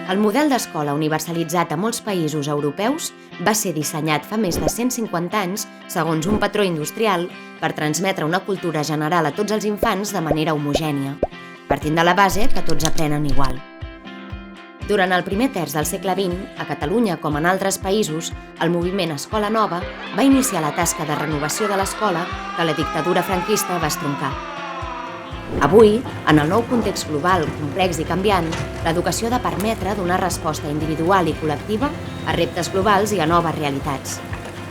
El model d'escola universalitzat a molts països europeus va ser dissenyat fa més de 150 anys segons un patró industrial per transmetre una cultura general a tots els infants de manera homogènia, partint de la base que tots aprenen igual. Durant el primer terç del segle XX, a Catalunya com en altres països, el moviment Escola Nova va iniciar la tasca de renovació de l'escola que la dictadura franquista va estroncar. Avui, en el nou context global, complex i canviant, l'educació ha de permetre donar resposta individual i col·lectiva a reptes globals i a noves realitats.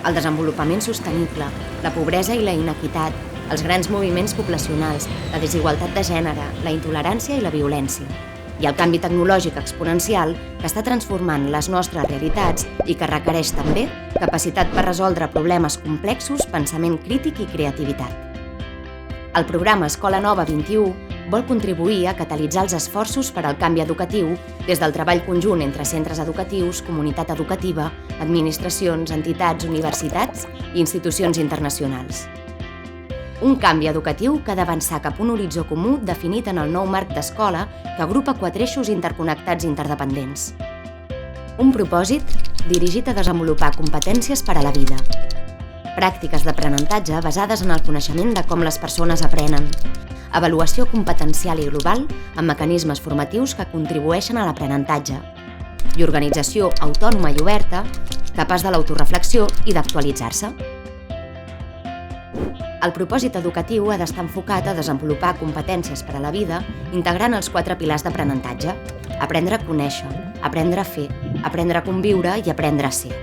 El desenvolupament sostenible, la pobresa i la inequitat, els grans moviments poblacionals, la desigualtat de gènere, la intolerància i la violència. I el canvi tecnològic exponencial que està transformant les nostres realitats i que requereix també capacitat per resoldre problemes complexos, pensament crític i creativitat. El programa Escola Nova 21 vol contribuir a catalitzar els esforços per al canvi educatiu des del treball conjunt entre centres educatius, comunitat educativa, administracions, entitats, universitats i institucions internacionals. Un canvi educatiu que ha d'avançar cap a un horitzó comú definit en el nou marc d'escola que agrupa 4 eixos interconnectats i interdependents. Un propòsit dirigit a desenvolupar competències per a la vida. Pràctiques d'aprenentatge basades en el coneixement de com les persones aprenen. Avaluació competencial i global amb mecanismes formatius que contribueixen a l'aprenentatge. I organització autònoma i oberta, capaç de l'autoreflexió i d'actualitzar-se. El propòsit educatiu ha d'estar enfocat a desenvolupar competències per a la vida integrant els 4 pilars d'aprenentatge: aprendre a conèixer, aprendre a fer, aprendre a conviure i aprendre a ser.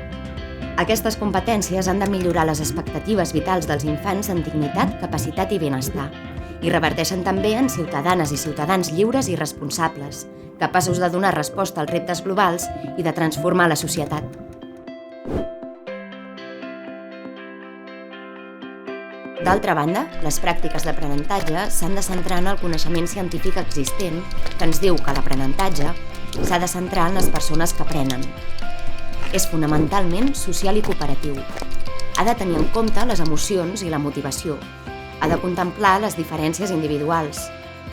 Aquestes competències han de millorar les expectatives vitals dels infants en dignitat, capacitat i benestar i reverteixen també en ciutadanes i ciutadans lliures i responsables, capaços de donar resposta als reptes globals i de transformar la societat. D'altra banda, les pràctiques d'aprenentatge s'han de centrar en el coneixement científic existent que ens diu que l'aprenentatge s'ha de centrar en les persones que aprenen. És fonamentalment social i cooperatiu. Ha de tenir en compte les emocions i la motivació. Ha de contemplar les diferències individuals.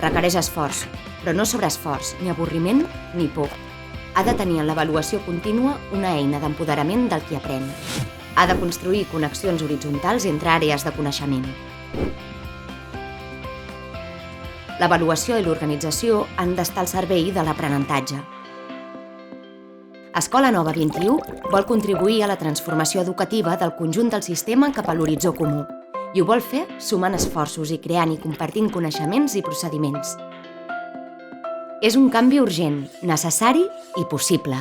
Requereix esforç, però no sobreesforç, ni avorriment ni por. Ha de tenir en l'avaluació contínua una eina d'empoderament del qui aprèn. Ha de construir connexions horitzontals entre àrees de coneixement. L'avaluació i l'organització han d'estar al servei de l'aprenentatge. Escola Nova 21 vol contribuir a la transformació educativa del conjunt del sistema cap a l'horitzó comú i ho vol fer sumant esforços i creant i compartint coneixements i procediments. És un canvi urgent, necessari i possible.